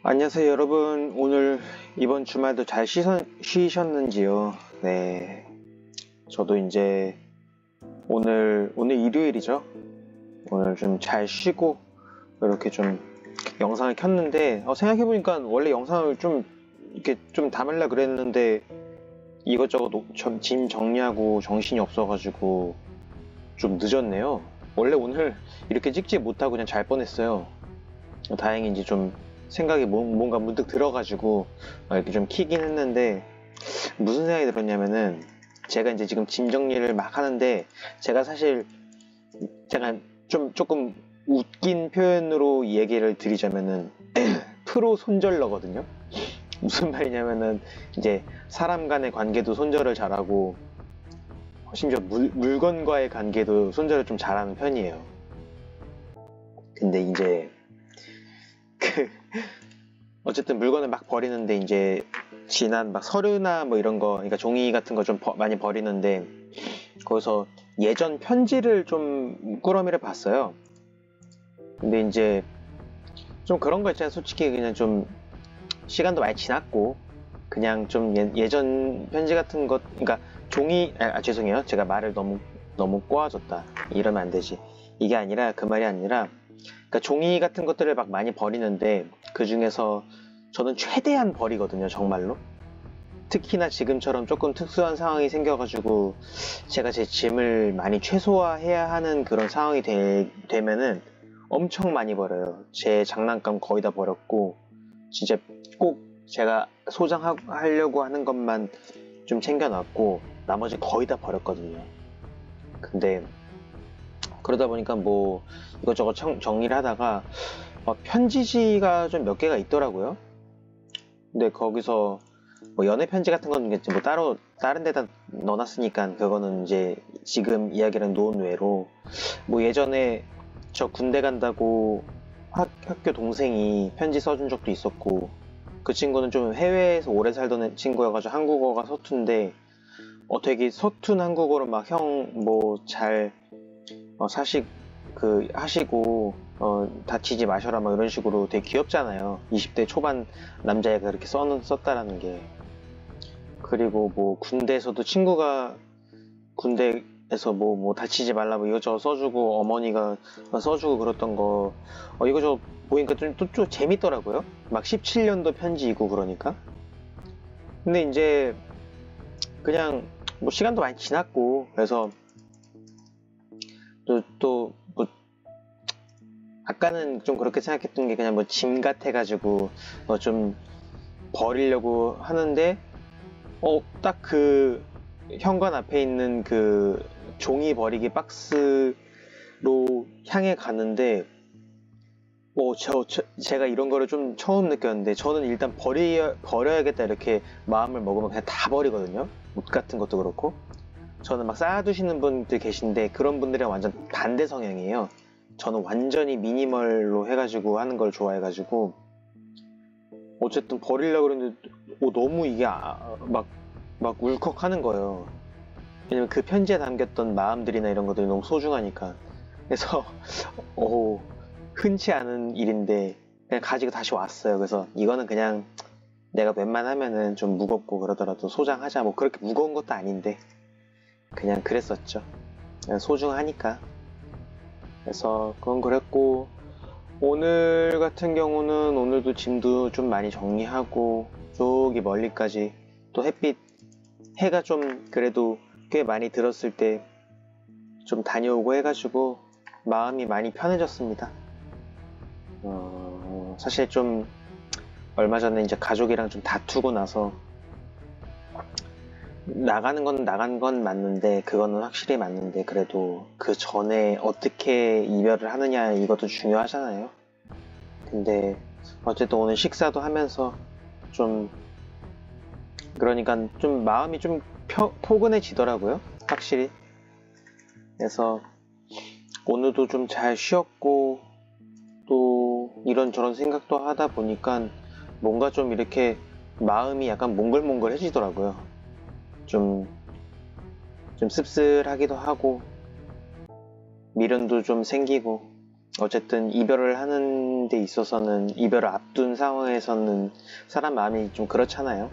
안녕하세요, 여러분. 오늘 이번 주말도 잘 쉬셨는지요? 네. 저도 이제 오늘 일요일이죠. 오늘 좀 잘 쉬고 이렇게 좀 영상을 켰는데 생각해보니까 원래 영상을 좀 이렇게 좀 담으려 그랬는데 이것저것 짐 정리하고 정신이 없어가지고 좀 늦었네요. 원래 오늘 이렇게 찍지 못하고 그냥 잘 뻔했어요. 다행히 이제 좀 생각이 뭔가 문득 들어가지고 이렇게 좀 키긴 했는데, 무슨 생각이 들었냐면은 제가 이제 지금 짐 정리를 막 하는데, 제가 사실 제가 좀 조금 웃긴 표현으로 얘기를 드리자면은 프로 손절러거든요. 무슨 말이냐면은 이제 사람 간의 관계도 손절을 잘하고 심지어 물건과의 관계도 손절을 좀 잘하는 편이에요. 근데 이제 그 어쨌든 물건을 막 버리는데, 이제 지난 막 서류나 뭐 이런 거, 그러니까 종이 같은 거 좀 많이 버리는데, 거기서 예전 편지를 좀 꾸러미를 봤어요. 근데 이제 좀 그런 거 있잖아요. 솔직히 그냥 좀 시간도 많이 지났고 그냥 좀 예전 편지 같은 것, 그러니까 죄송해요. 제가 말을 너무 꼬아줬다. 이러면 안 되지. 이게 아니라, 그 말이 아니라, 그러니까 종이 같은 것들을 막 많이 버리는데 그 중에서 저는 최대한 버리거든요, 정말로. 특히나 지금처럼 조금 특수한 상황이 생겨가지고 제가 제 짐을 많이 최소화해야 하는 그런 상황이 되면은 엄청 많이 버려요. 제 장난감 거의 다 버렸고, 진짜 꼭 제가 소장하려고 하는 것만 좀 챙겨놨고 나머지 거의 다 버렸거든요. 근데 그러다 보니까 뭐 이것저것 정리를 하다가 편지지가 좀 몇 개가 있더라고요. 근데 거기서 뭐 연애 편지 같은 건 이제 뭐 따로 다른 데다 넣어놨으니까 그거는 이제 지금 이야기랑 놓은 외로, 뭐 예전에 저 군대 간다고 학교 동생이 편지 써준 적도 있었고, 그 친구는 좀 해외에서 오래 살던 친구여가지고 한국어가 서툰데 되게 서툰 한국어로 막 형 뭐 잘 사식 하시고 다치지 마셔라 막 이런 식으로 되게 귀엽잖아요. 20대 초반 남자애가 그렇게 썼다라는 게. 그리고 뭐 군대에서도 친구가 군대에서 뭐 다치지 말라 뭐 이것저것 써주고, 어머니가 써주고 그랬던 거 이거저거 보니까 좀 재밌더라고요. 막 17년도 편지이고 그러니까. 근데 이제 그냥 뭐 시간도 많이 지났고 그래서 뭐 아까는 좀 그렇게 생각했던 게 그냥 뭐 짐 같아가지고 좀 버리려고 하는데, 딱 그 현관 앞에 있는 그 종이 버리기 박스로 향해 가는데, 제가 이런 거를 좀 처음 느꼈는데, 저는 일단 버려야겠다 이렇게 마음을 먹으면 그냥 다 버리거든요. 옷 같은 것도 그렇고. 저는 막 쌓아두시는 분들 계신데 그런 분들이랑 완전 반대 성향이에요. 저는 완전히 미니멀로 해가지고 하는 걸 좋아해가지고 어쨌든 버리려고 그러는데 너무 이게 막 울컥하는 거예요. 왜냐면 그 편지에 담겼던 마음들이나 이런 것들이 너무 소중하니까. 그래서 오, 흔치 않은 일인데 그냥 가지고 다시 왔어요. 그래서 이거는 그냥 내가 웬만하면은 좀 무겁고 그러더라도 소장하자, 뭐 그렇게 무거운 것도 아닌데 그냥 그랬었죠. 그냥 소중하니까. 그래서 그건 그랬고, 오늘 같은 경우는 오늘도 짐도 좀 많이 정리하고 저기 멀리까지 또 해가 좀 그래도 꽤 많이 들었을 때 좀 다녀오고 해가지고 마음이 많이 편해졌습니다. 사실 좀 얼마 전에 이제 가족이랑 좀 다투고 나서, 나간 건 맞는데, 그거는 확실히 맞는데, 그래도 그 전에 어떻게 이별을 하느냐 이것도 중요하잖아요. 근데 어쨌든 오늘 식사도 하면서 좀, 그러니까 좀 마음이 좀 포근해지더라고요, 확실히. 그래서 오늘도 좀 잘 쉬었고, 또 이런저런 생각도 하다 보니까 뭔가 좀 이렇게 마음이 약간 몽글몽글해지더라고요. 좀, 좀 씁쓸하기도 하고 미련도 좀 생기고, 어쨌든 이별을 하는 데 있어서는 이별을 앞둔 상황에서는 사람 마음이 좀 그렇잖아요.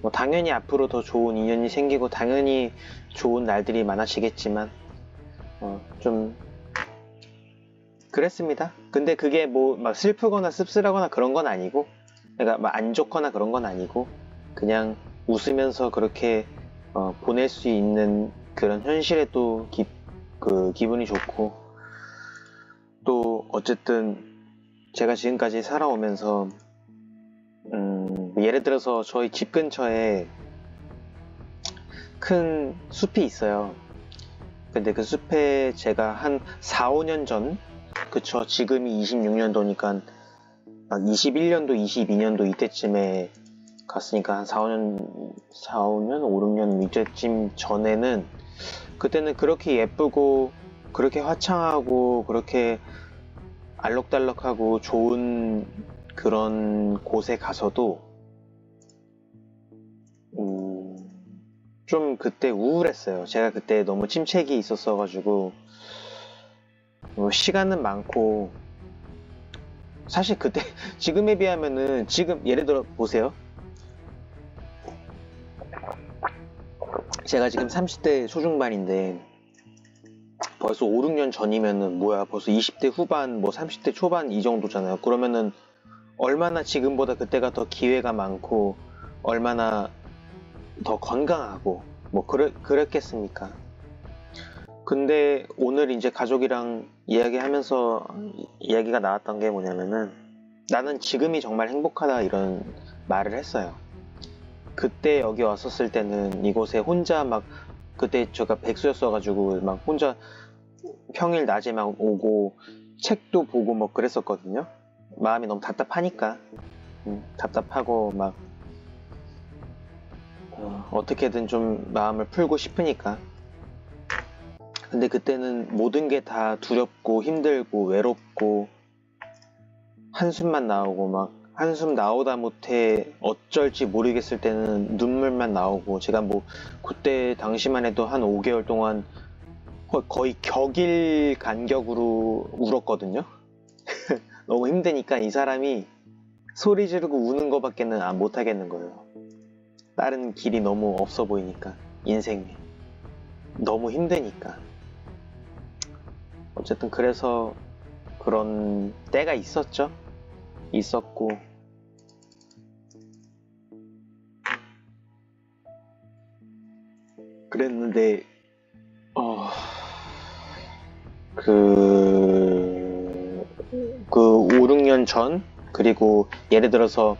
뭐 당연히 앞으로 더 좋은 인연이 생기고 당연히 좋은 날들이 많아지겠지만 좀 그랬습니다. 근데 그게 뭐 막 슬프거나 씁쓸하거나 그런 건 아니고, 그러니까 막 안 좋거나 그런 건 아니고, 그냥 웃으면서 그렇게 보낼 수 있는 그런 현실에 또 그 기분이 좋고, 또 어쨌든 제가 지금까지 살아오면서 예를 들어서 저희 집 근처에 큰 숲이 있어요. 근데 그 숲에 제가 한 4, 5년 전, 그쵸, 지금이 26년도니까 21년도, 22년도 이때쯤에 갔으니까 한 4, 5년, 5, 6년 이때쯤 전에는, 그때는 그렇게 예쁘고 그렇게 화창하고 그렇게 알록달록하고 좋은 그런 곳에 가서도 좀 그때 우울했어요. 제가 그때 너무 침체기 있었어가지고 시간은 많고, 사실 그때 지금에 비하면은, 지금 예를 들어 보세요. 제가 지금 30대 초중반인데 벌써 5, 6년 전이면은 뭐야, 벌써 20대 후반, 뭐 30대 초반 이 정도잖아요. 그러면은 얼마나 지금보다 그때가 더 기회가 많고 얼마나 더 건강하고 뭐 그랬겠습니까? 근데 오늘 이제 가족이랑 이야기하면서 이야기가 나왔던 게 뭐냐면은, 나는 지금이 정말 행복하다 이런 말을 했어요. 그때 여기 왔었을 때는 이곳에 혼자 막, 그때 제가 백수였어가지고 막 혼자 평일 낮에 막 오고 책도 보고 뭐 그랬었거든요. 마음이 너무 답답하니까. 답답하고 막 어떻게든 좀 마음을 풀고 싶으니까. 근데 그때는 모든 게 다 두렵고 힘들고 외롭고 한숨만 나오고, 막 한숨 나오다 못해 어쩔지 모르겠을 때는 눈물만 나오고, 제가 뭐 그때 당시만 해도 한 5개월 동안 거의 격일 간격으로 울었거든요. 너무 힘드니까 이 사람이 소리 지르고 우는 거밖에는 못 하겠는 거예요. 다른 길이 너무 없어 보이니까, 인생에. 너무 힘드니까. 어쨌든 그래서 그런 때가 있었고, 그랬는데 그 5, 6년 전, 그리고 예를 들어서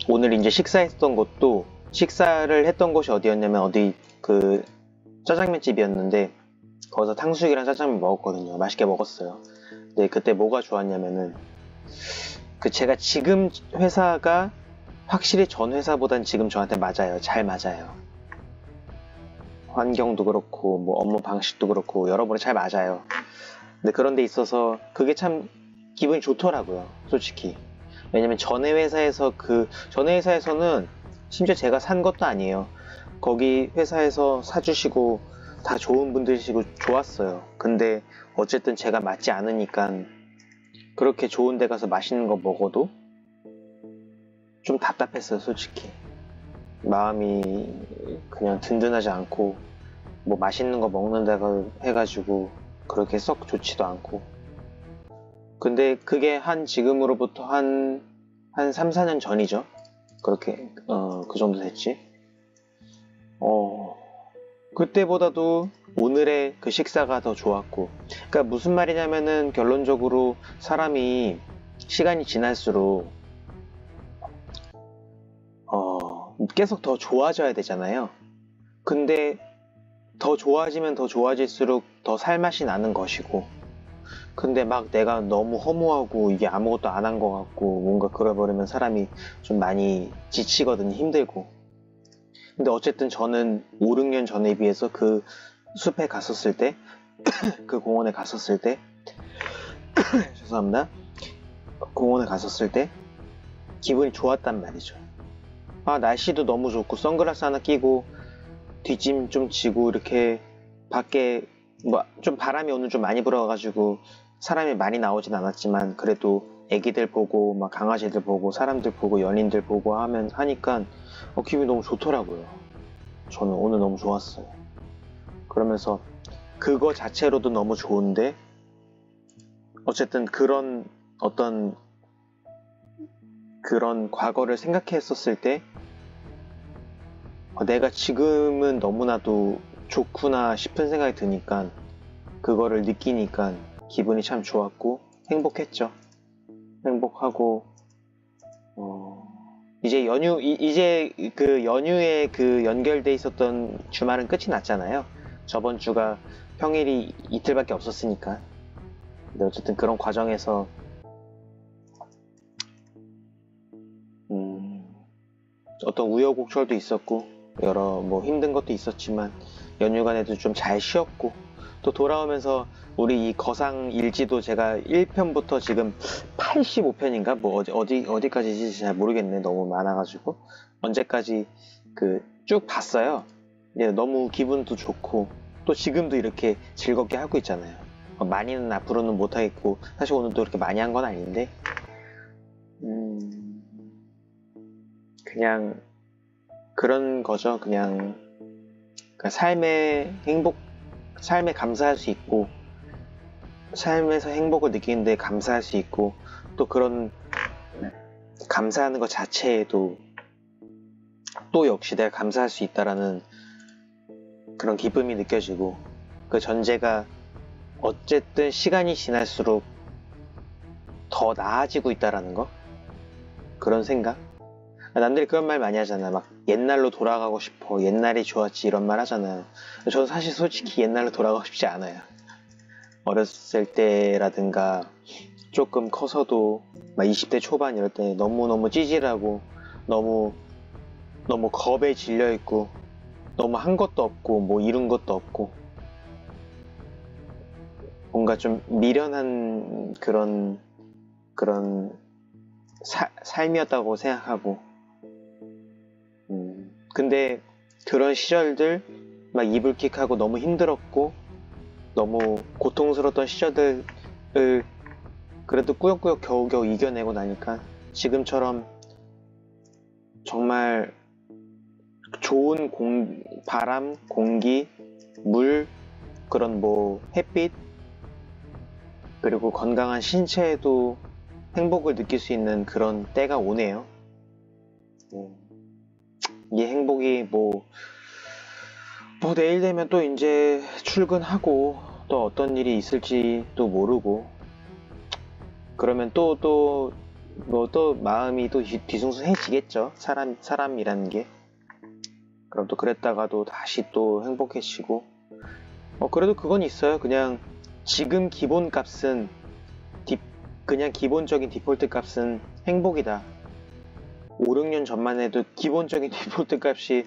오늘 이제 식사를 했던 곳이 어디였냐면, 어디 그 짜장면 집이었는데 거기서 탕수육이랑 짜장면 먹었거든요. 맛있게 먹었어요. 근데 그때 뭐가 좋았냐면은, 그 제가 지금 회사가 확실히 전 회사보단 지금 저한테 맞아요. 잘 맞아요. 환경도 그렇고 뭐 업무 방식도 그렇고 여러모로 잘 맞아요. 근데 그런 데 있어서 그게 참 기분이 좋더라고요, 솔직히. 왜냐면 전에 회사에서는 심지어 제가 산 것도 아니에요. 거기 회사에서 사주시고 다 좋은 분들이시고 좋았어요. 근데 어쨌든 제가 맞지 않으니까 그렇게 좋은 데 가서 맛있는 거 먹어도 좀 답답했어요, 솔직히. 마음이 그냥 든든하지 않고, 뭐 맛있는 거 먹는다고 해가지고 그렇게 썩 좋지도 않고. 근데 그게 지금으로부터 한 3, 4년 전이죠. 그렇게 그 정도 됐지. 그때보다도 오늘의 그 식사가 더 좋았고. 그러니까 무슨 말이냐면은, 결론적으로 사람이 시간이 지날수록 계속 더 좋아져야 되잖아요. 근데 더 좋아지면 더 좋아질수록 더 살맛이 나는 것이고, 근데 막 내가 너무 허무하고 이게 아무것도 안 한 것 같고 뭔가 그래버리면 사람이 좀 많이 지치거든요. 힘들고. 근데 어쨌든 저는 5, 6년 전에 비해서 그 숲에 갔었을 때, 그 공원에 갔었을 때, 죄송합니다. 공원에 갔었을 때 기분이 좋았단 말이죠. 날씨도 너무 좋고 선글라스 하나 끼고 뒷짐 좀 지고 이렇게 밖에 뭐 좀 바람이 오늘 좀 많이 불어가지고 사람이 많이 나오진 않았지만 그래도 애기들 보고 막 강아지들 보고 사람들 보고 연인들 보고 하니까 기분이 너무 좋더라고요. 저는 오늘 너무 좋았어요. 그러면서 그거 자체로도 너무 좋은데 어쨌든 그런 어떤 그런 과거를 생각했었을 때 내가 지금은 너무나도 좋구나 싶은 생각이 드니까 그거를 느끼니까 기분이 참 좋았고 행복했죠. 행복하고 이제 이제 그 연휴에 그 연결돼 있었던 주말은 끝이 났잖아요. 저번 주가 평일이 이틀밖에 없었으니까. 근데 어쨌든 그런 과정에서 어떤 우여곡절도 있었고 여러 뭐 힘든 것도 있었지만 연휴간에도 좀 잘 쉬었고 또 돌아오면서 우리 이 거상 일지도 제가 1편부터 지금 85편인가 뭐 어디까지지 잘 모르겠네. 너무 많아가지고 언제까지 그 쭉 봤어요. 너무 기분도 좋고 또 지금도 이렇게 즐겁게 하고 있잖아요. 많이는 앞으로는 못하겠고 사실 오늘도 그렇게 많이 한 건 아닌데 그냥 그런 거죠. 그냥 그러니까 삶에 감사할 수 있고 삶에서 행복을 느끼는데 감사할 수 있고 또 그런 감사하는 것 자체에도 또 역시 내가 감사할 수 있다라는 그런 기쁨이 느껴지고 그 전제가 어쨌든 시간이 지날수록 더 나아지고 있다라는 거 그런 생각 남들이 그런 말 많이 하잖아. 막 옛날로 돌아가고 싶어 옛날이 좋았지 이런 말 하잖아요. 저는 사실 솔직히 옛날로 돌아가고 싶지 않아요. 어렸을 때라든가 조금 커서도 막 20대 초반 이럴 때 너무너무 찌질하고 너무 겁에 질려있고 너무 한 것도 없고 뭐 이룬 것도 없고 뭔가 좀 미련한 그런 삶이었다고 생각하고 근데 그런 시절들 막 이불킥하고 너무 힘들었고 너무 고통스러웠던 시절들을 그래도 꾸역꾸역 겨우겨우 이겨내고 나니까 지금처럼 정말 좋은 바람, 공기, 물, 그런 뭐 햇빛 그리고 건강한 신체에도 행복을 느낄 수 있는 그런 때가 오네요. 이 행복이 뭐 내일 되면 또 이제 출근하고 또 어떤 일이 있을지 또 모르고 그러면 또 마음이 또 뒤숭숭해지겠죠. 사람이라는 게. 그럼 또 그랬다가도 다시 또 행복해지고 그래도 그건 있어요. 그냥 지금 기본값은 그냥 기본적인 디폴트 값은 행복이다. 5, 6년 전만 해도 기본적인 디폴트 값이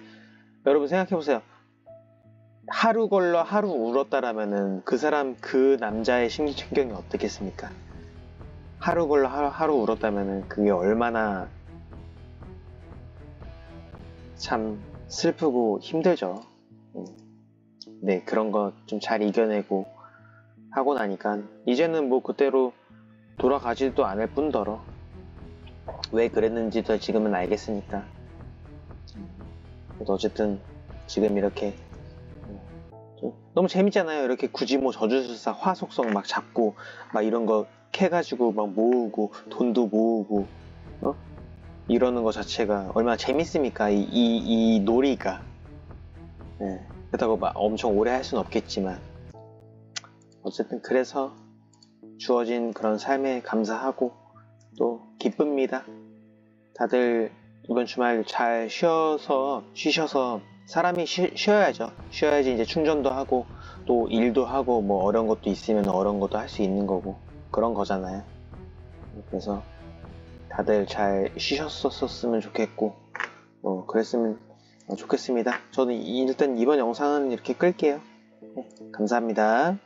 여러분 생각해보세요. 하루 걸러 하루 울었다라면은 그 남자의 심리천경이 어떻겠습니까? 하루 걸러 하루 울었다면은 그게 얼마나 참 슬프고 힘들죠. 네, 그런 거 좀 잘 이겨내고 하고 나니까 이제는 뭐 그때로 돌아가지도 않을 뿐더러 왜 그랬는지도 지금은 알겠으니까 어쨌든 지금 이렇게 너무 재밌잖아요. 이렇게 굳이 뭐 저주술사 화속성 막 잡고 막 이런 거 캐가지고 막 모으고 돈도 모으고 이러는 거 자체가 얼마나 재밌습니까? 이 놀이가. 그렇다고 막 엄청 오래 할 수는 없겠지만 어쨌든 그래서 주어진 그런 삶에 감사하고 또 기쁩니다. 다들 이번 주말 잘 쉬셔서 사람이 쉬어야죠. 쉬어야지 이제 충전도 하고 또 일도 하고 뭐 어려운 것도 있으면 어려운 것도 할 수 있는 거고 그런 거잖아요. 그래서 다들 잘 쉬셨었으면 좋겠고 그랬으면 좋겠습니다. 저는 일단 이번 영상은 이렇게 끌게요. 네, 감사합니다.